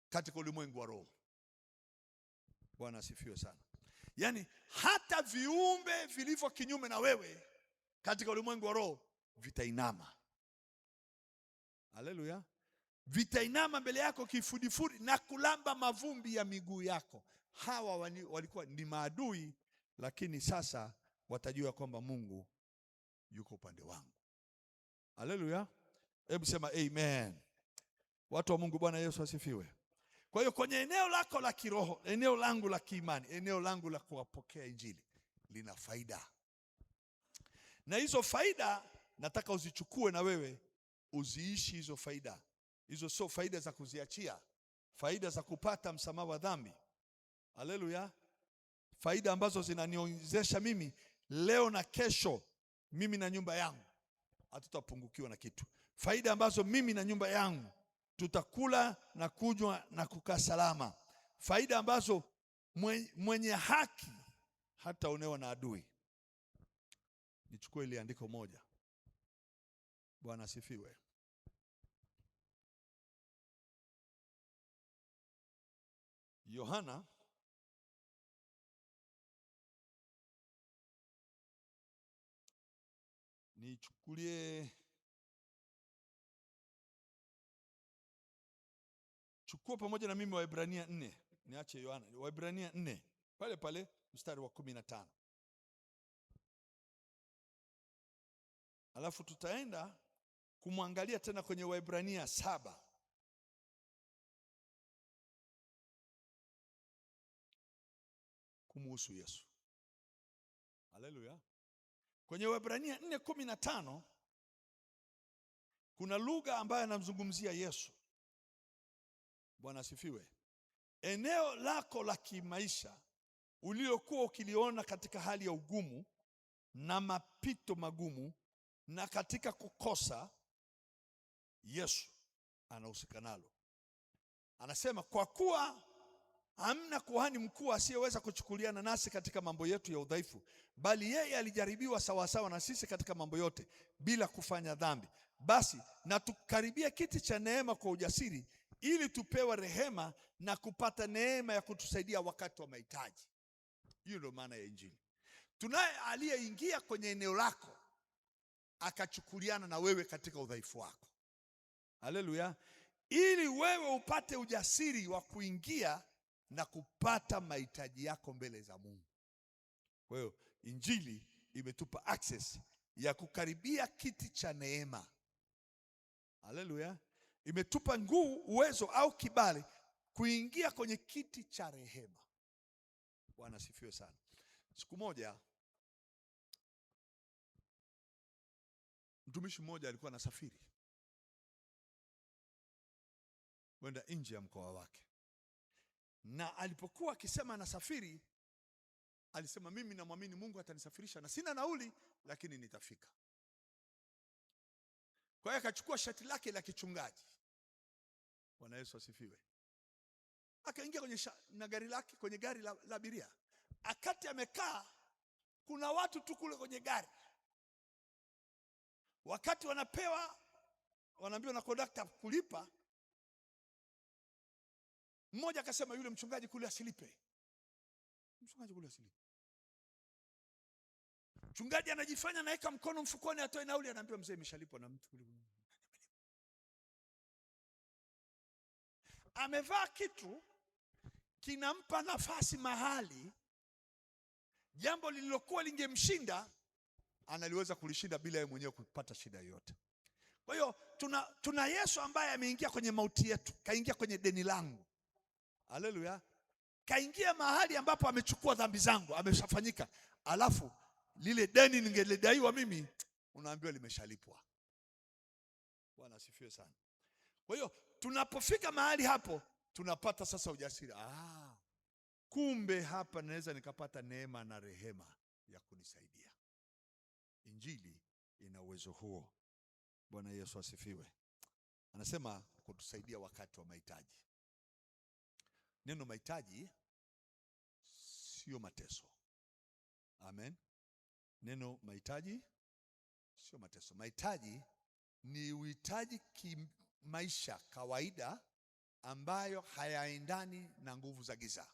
Speaker 1: katika ulimwengu wa roho. Bwana asifiwe sana. Yaani hata viumbe vilivyo kinyume na wewe katika ulimwengu wa roho vitainama. Haleluya. Vitainama mbele yako kifudifudi na kulamba mavumbi ya miguu yako. Hawa walikuwa ni maadui, lakini sasa watajua kwamba Mungu yuko upande wangu. Haleluya. Hebu sema amen. Watu wa Mungu, Bwana Yesu asifiwe. Kwa hiyo kwenye eneo lako la kiroho, eneo langu la kiimani, eneo langu la kuwapokea Injili lina faida. Na hizo faida nataka uzichukue na wewe uziishi hizo faida. Hizo sio faida za kuziachia, faida za kupata msamaha wa dhambi. Haleluya. Faida ambazo zinaniwezesha mimi leo na kesho, mimi na nyumba yangu hatutapungukiwa na kitu. Faida ambazo mimi na nyumba yangu tutakula na kunywa na kukaa salama. Faida ambazo mwenye haki hataonewa na adui. Nichukue ile andiko moja. Bwana asifiwe. Yohana nichukulie, chukua pamoja na mimi Waebrania 4. Niache Yohana. Waebrania 4 pale pale mstari wa 15. Alafu tutaenda kumwangalia tena kwenye Waebrania 7. Kumuhusu Yesu. Haleluya. Kwenye Waebrania 4:15 kuna lugha ambayo anamzungumzia Yesu. Bwana asifiwe. Eneo lako la kimaisha uliokuwa ukiliona katika hali ya ugumu na mapito magumu na katika kukosa, Yesu anahusika nalo. Anasema kwa kuwa hamna kuhani mkuu asiyeweza kuchukuliana nasi katika mambo yetu ya udhaifu, bali yeye alijaribiwa sawasawa na sisi katika mambo yote bila kufanya dhambi. Basi na tukaribia kiti cha neema kwa ujasiri, ili tupewe rehema na kupata neema ya kutusaidia wakati wa mahitaji. Hiyo ndio maana ya Injili. Tunaye aliyeingia kwenye eneo lako akachukuliana na wewe katika udhaifu wako. Haleluya. Ili wewe upate ujasiri wa kuingia na kupata mahitaji yako mbele za Mungu. Kwa hiyo Injili imetupa access ya kukaribia kiti cha neema. Haleluya. Imetupa nguvu, uwezo au kibali kuingia kwenye kiti cha rehema. Bwana asifiwe sana. Siku moja mtumishi mmoja alikuwa anasafiri kwenda nje ya mkoa wake. Na alipokuwa akisema anasafiri, alisema mimi namwamini Mungu atanisafirisha na sina nauli, lakini nitafika. Kwa hiyo akachukua shati lake la kichungaji. Bwana Yesu asifiwe. Akaingia kwenye gari lake, kwenye gari la abiria. Akati amekaa, kuna watu tu kule kwenye gari. Wakati wanaambiwa na kondakta kulipa, mmoja akasema yule mchungaji kule asilipe. Mchungaji kule asilipe. Mchungaji anajifanya naweka mkono mfukoni atoe nauli, anaambiwa mzee imeshalipwa na mtu kule. Amevaa kitu kinampa nafasi mahali, jambo lililokuwa lingemshinda analiweza kulishinda bila yeye mwenyewe kupata shida yoyote. Kwa hiyo tuna Yesu ambaye ameingia kwenye mauti yetu, kaingia kwenye deni langu. Haleluya. Kaingia mahali ambapo amechukua dhambi zangu, ameshafanyika. Alafu lile deni ningelidaiwa mimi, unaambiwa limeshalipwa. Bwana asifiwe sana. Kwa hiyo tunapofika mahali hapo tunapata sasa ujasiri. Kumbe hapa naweza nikapata neema na rehema ya kunisaidia. Injili ina uwezo huo. Bwana Yesu asifiwe. Anasema kutusaidia wakati wa mahitaji. Neno mahitaji sio mateso. Amen. Neno mahitaji sio mateso. Mahitaji ni uhitaji kimaisha kawaida ambayo hayaendani na nguvu za giza.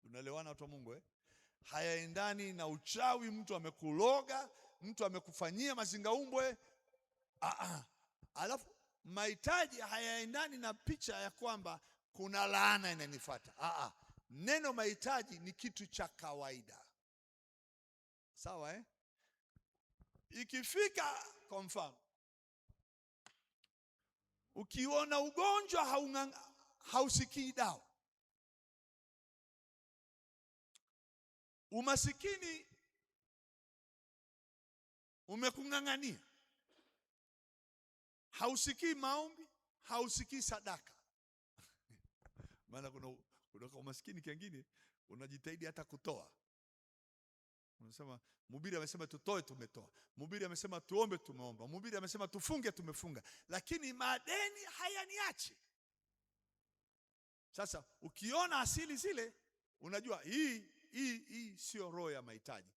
Speaker 1: Unaelewana watu wa Mungu? Hayaendani na uchawi, mtu amekuloga, mtu amekufanyia mazingaumbwe. Alafu mahitaji hayaendani na picha ya kwamba kuna laana inanifuata. Neno mahitaji ni kitu cha kawaida. Sawa Ikifika kwa mfano, ukiona ugonjwa hausikii dawa, umasikini umekung'ang'ania, hausikii maombi, hausikii sadaka. Maana kuna umasikini kingine unajitahidi hata kutoa. Unasema mhubiri amesema tutoe, tumetoa. Mhubiri amesema tuombe, tumeomba. Mhubiri amesema tufunge, tumefunga. Lakini madeni hayaniachi. Sasa ukiona asili zile, unajua hii sio roho ya mahitaji.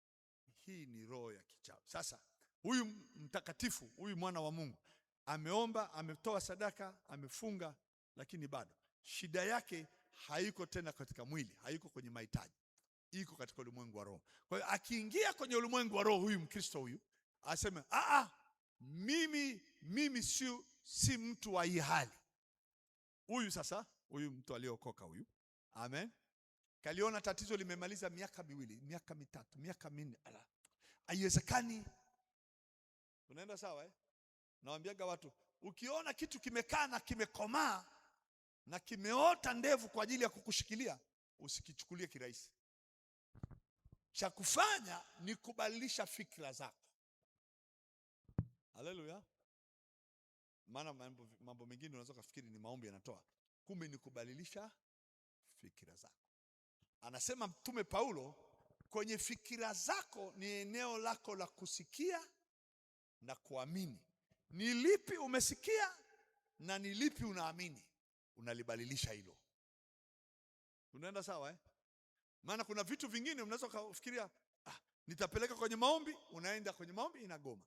Speaker 1: Hii ni roho ya kichawi. Sasa huyu mtakatifu, huyu mwana wa Mungu ameomba, ametoa sadaka, amefunga, lakini bado shida yake haiko tena katika mwili, haiko kwenye mahitaji, iko katika ulimwengu wa roho. Kwa hiyo akiingia kwenye ulimwengu wa roho, huyu Mkristo huyu aseme mimi si mtu wa hii hali. Huyu sasa, huyu mtu aliokoka huyu, amen, kaliona tatizo limemaliza miaka 2, miaka 3, miaka 4. Haiwezekani. Unaenda sawa Nawaambiaga watu, ukiona kitu kimekaa na kimekomaa na kimeota ndevu kwa ajili ya kukushikilia, usikichukulie kirahisi. Cha kufanya ni kubadilisha fikra zako. Haleluya. Maana mambo mengine unaweza kufikiri ni maombi yanatoa, kumbe ni kubadilisha fikra zako. Anasema Mtume Paulo, kwenye fikira zako ni eneo lako la kusikia na kuamini. Ni lipi umesikia na ni lipi unaamini, unalibadilisha hilo. Unaenda sawa Maana kuna vitu vingine unaweza kufikiria nitapeleka kwenye maombi, unaenda kwenye maombi inagoma.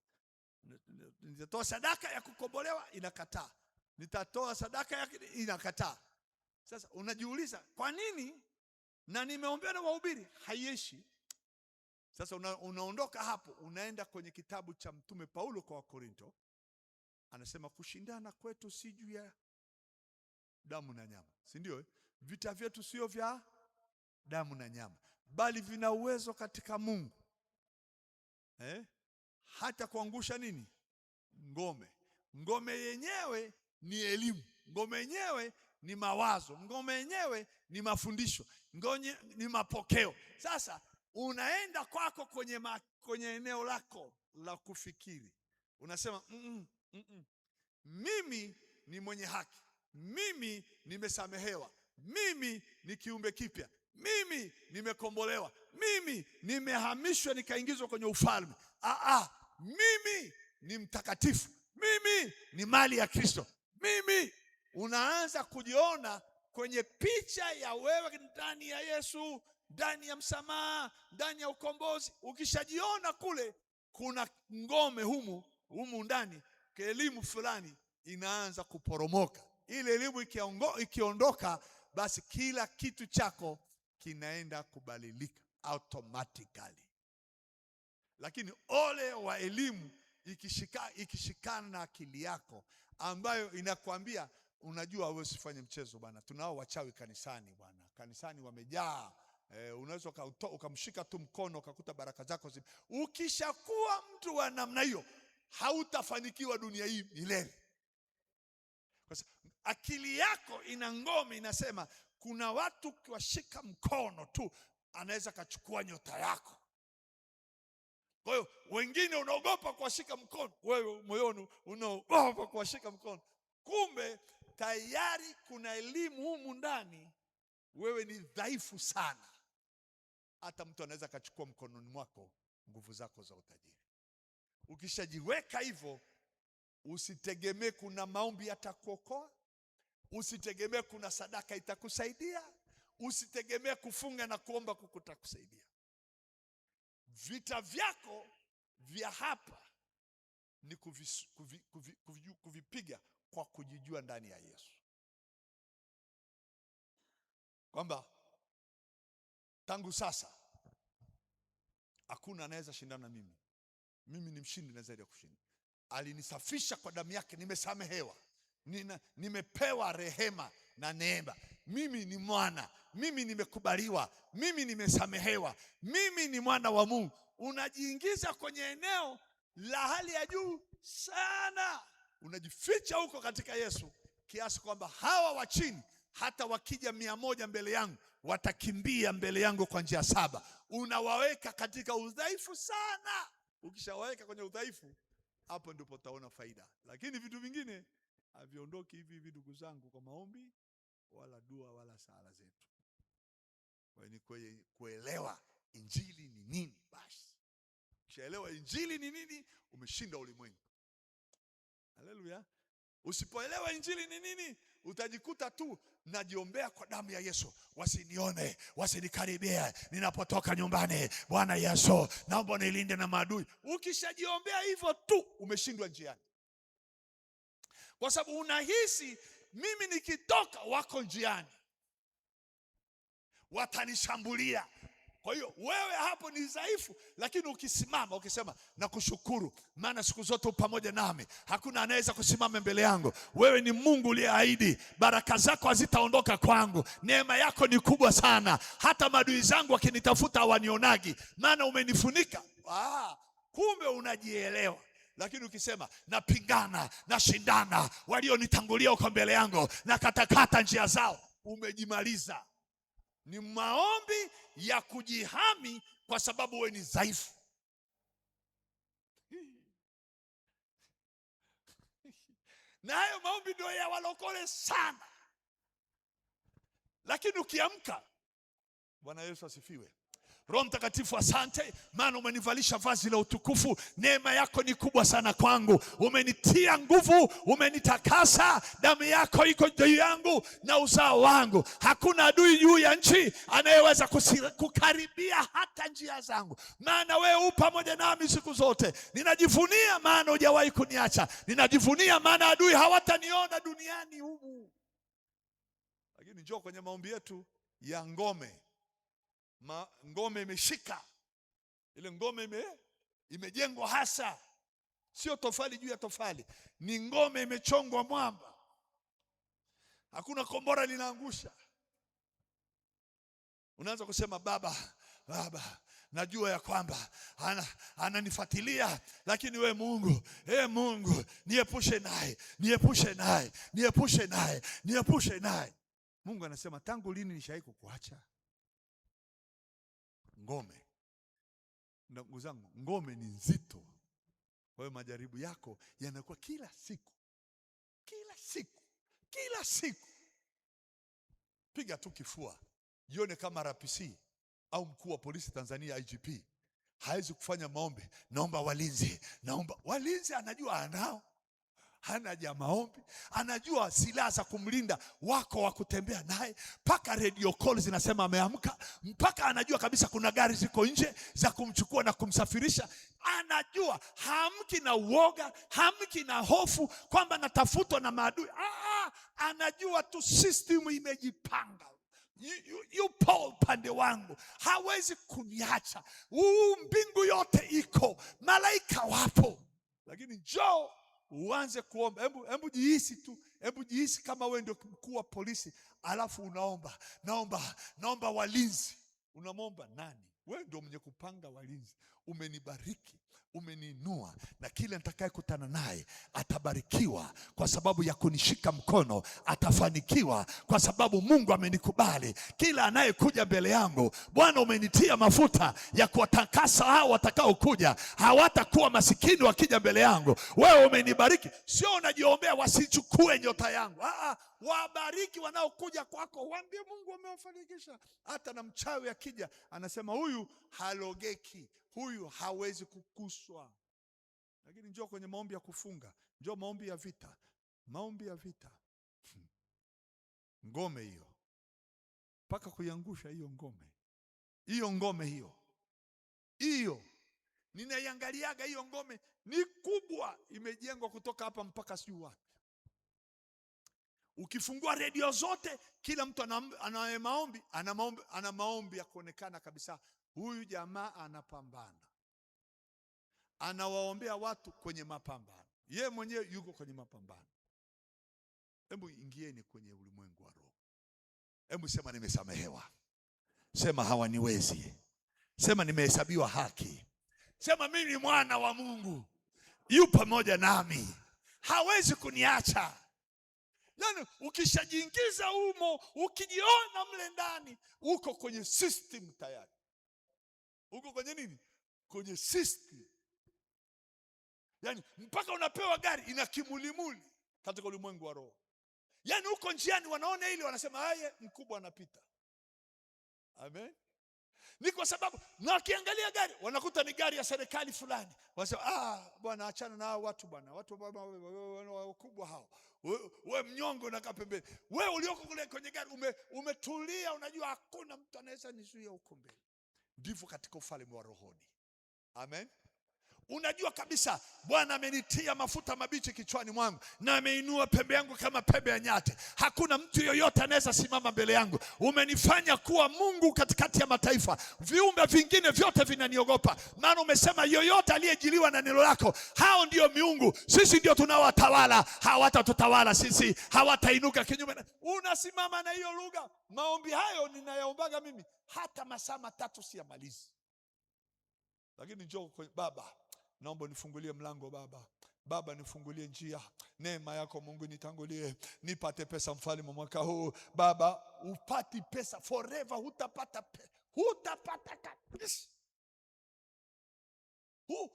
Speaker 1: Nitatoa sadaka ya kukombolewa, inakataa. Nitatoa sadaka inakataa. Sasa unajiuliza kwa nini? Na nimeombea na wahubiri, haieshi. Sasa unaondoka hapo, unaenda kwenye kitabu cha Mtume Paulo kwa Wakorinto. Anasema kushindana kwetu si juu ya damu na nyama, si ndio? Vita vyetu sio vya damu na nyama, bali vina uwezo katika Mungu hata kuangusha nini? Ngome. Ngome yenyewe ni elimu, ngome yenyewe ni mawazo, ngome yenyewe ni mafundisho, ngome ni mapokeo. Sasa unaenda kwako kwenye eneo lako la kufikiri, unasema mimi ni mwenye haki, mimi nimesamehewa, mimi ni kiumbe kipya, mimi nimekombolewa, mimi nimehamishwa nikaingizwa kwenye ufalme. Mimi ni mtakatifu, mimi ni mali ya Kristo, mimi. Unaanza kujiona kwenye picha ya wewe ndani ya Yesu, ndani ya msamaha, ndani ya ukombozi. Ukishajiona kule, kuna ngome humu ndani, elimu fulani inaanza kuporomoka. Ile elimu ikiondoka, basi kila kitu chako kinaenda kubadilika automatically. Lakini ole wa elimu ikishikana na akili yako, ambayo inakwambia unajua wewe usifanye mchezo bwana. Tunao wachawi kanisani bwana. Kanisani wamejaa. Unaweza ukamshika tu mkono ukakuta baraka zako ukishakuwa mtu wa namna hiyo, hautafanikiwa dunia hii milele. Kwa sababu akili yako ina ngome, inasema kuna watu ukiwashika mkono tu anaweza kachukua nyota yako. Kwa hiyo wengine unaogopa kuwashika mkono, wewe moyoni unaogopa kuwashika mkono. Kumbe tayari kuna elimu humu ndani, wewe ni dhaifu sana. Hata mtu anaweza akachukua mkononi mwako nguvu zako za utajiri. Ukishajiweka hivyo, usitegemee kuna maombi yatakuokoa, usitegemee kuna sadaka itakusaidia, usitegemee kufunga na kuomba kukutakusaidia. Vita vyako vya hapa ni kuvipiga kwa kujijua ndani ya Yesu, kwamba tangu sasa hakuna anaweza shindana na mimi. Mimi ni mshindi na zaidi ya kushinda. Alinisafisha kwa damu yake, nimesamehewa, nimepewa rehema na neema. Mimi ni mwana, mimi nimekubaliwa, mimi nimesamehewa, mimi ni mwana wa Mungu. Unajiingiza kwenye eneo la hali ya juu sana, unajificha huko katika Yesu, kiasi kwamba hawa wa chini hata wakija 100 mbele yangu watakimbia mbele yangu kwa njia 7. Unawaweka katika udhaifu sana. Ukishawaweka kwenye udhaifu, hapo ndipo utaona faida. Lakini vitu vingine haviondoki hivi ndugu zangu, kwa maombi wala dua wala sala zetu. Kwa ni kuelewa injili ni nini. Basi ukishaelewa injili ni nini, umeshinda ulimwengu. Haleluya. Usipoelewa injili ni nini, utajikuta tu najiombea kwa damu ya Yesu, wasinione, wasinikaribie ninapotoka nyumbani. Bwana Yesu, naomba nilinde na maadui. Ukishajiombea hivyo tu, umeshindwa njiani, kwa sababu unahisi mimi nikitoka wako njiani watanishambulia. Kwa hiyo wewe hapo ni dhaifu. Lakini ukisimama ukisema nakushukuru, maana siku zote pamoja nami, hakuna anaweza kusimama mbele yangu. Wewe ni Mungu uliyeahidi, baraka zako hazitaondoka kwangu, neema yako ni kubwa sana, hata maadui zangu wakinitafuta hawanionagi, maana umenifunika. Kumbe unajielewa. Lakini ukisema napingana, nashindana, walionitangulia huko mbele yangu na katakata njia zao, umejimaliza. Ni maombi ya kujihami, kwa sababu wewe ni dhaifu. Na hayo maombi ndio ya walokole sana. Lakini ukiamka, Bwana Yesu asifiwe. Roho Mtakatifu, asante, maana umenivalisha vazi la utukufu. Neema yako ni kubwa sana kwangu, umenitia nguvu, umenitakasa, damu yako iko juu yangu na uzao wangu. Hakuna adui juu ya nchi anayeweza kukaribia hata njia zangu, maana wewe upo pamoja nami siku zote. Ninajivunia maana hujawahi kuniacha, ninajivunia maana adui hawataniona duniani humu. Lakini njoo kwenye maombi yetu ya ngome. Ngome imeshika. Ile ngome imejengwa hasa, sio tofali juu ya tofali, ni ngome imechongwa mwamba. Hakuna kombora linaangusha. Unaanza kusema baba, najua ya kwamba ananifuatilia, lakini we Mungu, Mungu, niepushe naye, niepushe naye, niepushe naye, niepushe naye. Mungu anasema, tangu lini nishawahi kukuacha? Ngome, ndugu zangu, ngome ni nzito. Kwa hiyo majaribu yako yanakuwa kila siku, kila siku, kila siku. Piga tu kifua, jione kama RPC au mkuu wa polisi Tanzania IGP hawezi kufanya maombi, naomba walinzi, naomba walinzi. Anajua anao, hana haja maombi. Anajua silaha za kumlinda wako wa kutembea naye, mpaka radio call zinasema ameamka, mpaka anajua kabisa kuna gari ziko nje za kumchukua na kumsafirisha. Anajua, hamki na uoga, hamki na hofu kwamba natafutwa na maadui. Anajua tu system imejipanga, yupo upande wangu, hawezi kuniacha. Mbingu yote iko, malaika wapo. Lakini njoo uanze kuomba. Hebu jihisi tu, hebu jihisi kama wewe ndio mkuu wa polisi, alafu unaomba, naomba walinzi. Unamwomba nani? Wewe ndio mwenye kupanga walinzi. Umenibariki, Umeniinua, na kila nitakayekutana naye atabarikiwa kwa sababu ya kunishika mkono, atafanikiwa kwa sababu Mungu amenikubali. Kila anayekuja mbele yangu, Bwana umenitia mafuta ya kuwatakasa hao watakaokuja, hawatakuwa masikini wakija mbele yangu. Wewe umenibariki, sio unajiombea wasichukue nyota yangu. Wabariki wanaokuja kwako, waambie Mungu amewafanikisha. Hata na mchawi akija anasema huyu halogeki, huyu hawezi kukuswa. Lakini njoo kwenye maombi ya kufunga, njoo maombi ya vita, maombi ya vita. Ngome hiyo mpaka kuiangusha hiyo ngome, hiyo ngome hiyo ninaiangaliaga. Hiyo ngome ni kubwa, imejengwa kutoka hapa mpaka sijui wapi. Ukifungua redio zote, kila mtu ana maombi ya kuonekana kabisa huyu jamaa anapambana, anawaombea watu kwenye mapambano, yeye mwenyewe yuko kwenye mapambano. Hebu ingieni kwenye ulimwengu wa roho. Hebu sema nimesamehewa, sema hawaniwezi, sema nimehesabiwa haki, sema mimi ni mwana wa Mungu, yu pamoja nami, hawezi kuniacha. Yani ukishajiingiza humo, ukijiona mle ndani, uko kwenye system tayari. Uko kwenye nini? Kwenye system. Yani mpaka unapewa gari ina kimulimuli katika ulimwengu wa roho. Yani uko njiani, wanaona ile, wanasema haye mkubwa anapita. Amen. Ni kwa sababu na wakiangalia gari wanakuta ni gari ya serikali fulani, wanasema bwana achana na hao watu bwana, watu wakubwa hao. Wewe mnyongo unakaa pembeni. Wewe ulioko kule kwenye gari umetulia, unajua hakuna mtu anaweza nizuia huko mbele. Ndivyo katika ufalme wa rohoni. Amen. Unajua kabisa Bwana amenitia mafuta mabichi kichwani mwangu na ameinua pembe yangu kama pembe ya nyati. Hakuna mtu yoyote anaweza simama mbele yangu. Umenifanya kuwa Mungu katikati ya mataifa. Viumbe vingine vyote vinaniogopa. Maana umesema yoyote aliyejiliwa na neno lako, hao ndio miungu. Sisi ndio tunawatawala. Hawatatutawala sisi, hawatainuka kinyume. Unasimama na hiyo lugha. Maombi hayo ninayaombaga mimi hata masaa 3 siyamalizi. Lakini njoo kwa Baba, naomba nifungulie mlango Baba. Baba nifungulie njia. Neema yako Mungu nitangulie. Nipate pesa mfalme mwaka huu. Baba, upati pesa forever, hutapata pesa. Hutapata kabisa.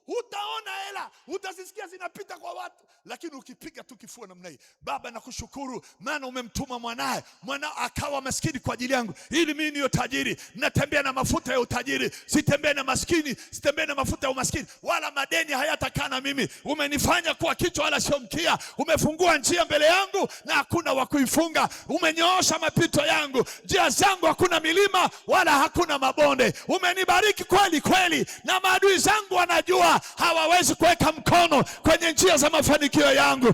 Speaker 1: Hutaona hela, utazisikia zinapita kwa watu, lakini ukipiga tu kifua namna hii, Baba nakushukuru maana umemtuma mwanae, akawa maskini kwa ajili yangu ili mimi niwe tajiri. Natembea na mafuta ya utajiri, sitembee na maskini, sitembee na mafuta ya umaskini, wala madeni hayatakaa na mimi. Umenifanya kuwa kichwa wala sio mkia. Umefungua njia mbele yangu na hakuna wa kuifunga. Umenyoosha mapito yangu, njia zangu hakuna milima wala hakuna mabonde. Umenibariki kweli kweli, na maadui zangu wanajua hawawezi kuweka mkono kwenye njia za mafanikio yangu.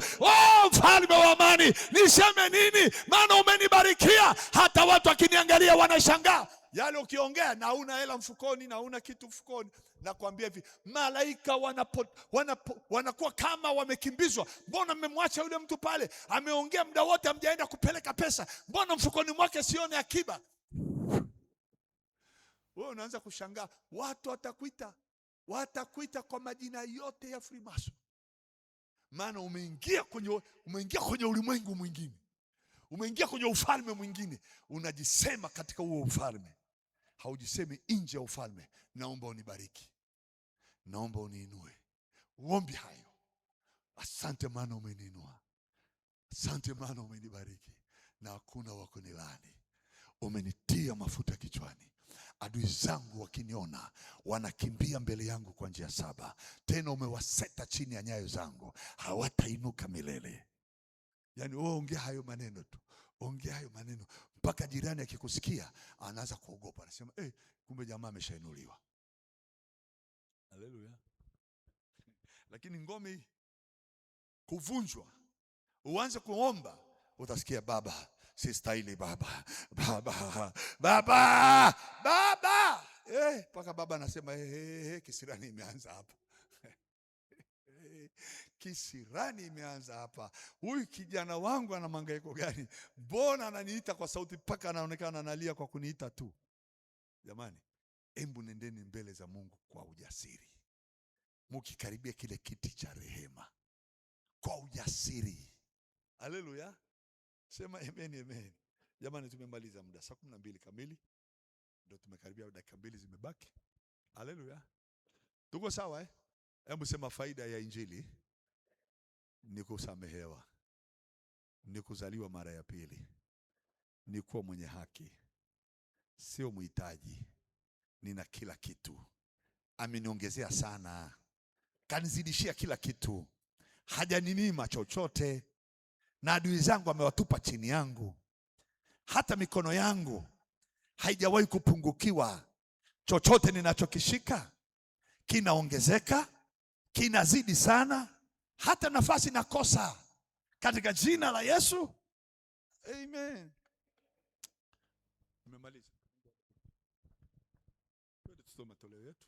Speaker 1: Mfalme wa amani, niseme nini? Maana umenibarikia hata watu wakiniangalia wanashangaa. Yale ukiongea na una hela mfukoni na una kitu mfukoni, nakwambia hivi, malaika wanakuwa kama wamekimbizwa. Mbona mmemwacha yule mtu pale ameongea muda wote, hamjaenda kupeleka pesa? Mbona mfukoni mwake sione akiba? Wewe unaanza kushangaa. Watu watakuita kwa majina yote ya Freemason. Maana umeingia kwenye ulimwengu mwingine. Umeingia kwenye ufalme mwingine. Unajisema katika huo ufalme. Haujisemi nje ya ufalme. Naomba unibariki, naomba uniinue. Uombi hayo. Asante maana umeniinua, asante maana umenibariki, na hakuna wa kunilani. Umenitia mafuta kichwani. Adui zangu wakiniona wanakimbia mbele yangu kwa njia 7. Tena umewaseta chini ya nyayo zangu, hawatainuka milele. Yani wewe ongea hayo maneno tu, ongea hayo maneno mpaka jirani akikusikia anaanza kuogopa, anasema kumbe jamaa ameshainuliwa. Haleluya. Lakini ngome kuvunjwa, uanze kuomba, utasikia Baba sistahili, Baba paka Baba anasema kisirani imeanza hapa. Kisirani imeanza hapa. Huyu kijana wangu ana mangaiko gani? Mbona ananiita kwa sauti mpaka anaonekana analia kwa kuniita tu? Jamani, hebu nendeni mbele za Mungu kwa ujasiri. mukikaribia kile kiti cha rehema kwa ujasiri. Haleluya, sema amen, amen. Jamani, tumemaliza muda, saa 12 kamili ndio tumekaribia, dakika 2 zimebaki. Haleluya, tuko sawa eh? Hebu sema, faida ya injili ni kusamehewa, ni kuzaliwa mara ya pili, ni kuwa mwenye haki, sio mhitaji. Nina kila kitu, ameniongezea sana, kanizidishia kila kitu, hajaninima chochote, na adui zangu amewatupa chini yangu. Hata mikono yangu haijawahi kupungukiwa. Chochote ninachokishika kinaongezeka, kinazidi sana, hata nafasi nakosa, katika jina la Yesu, amen. Tumemaliza. Tusome matoleo yetu.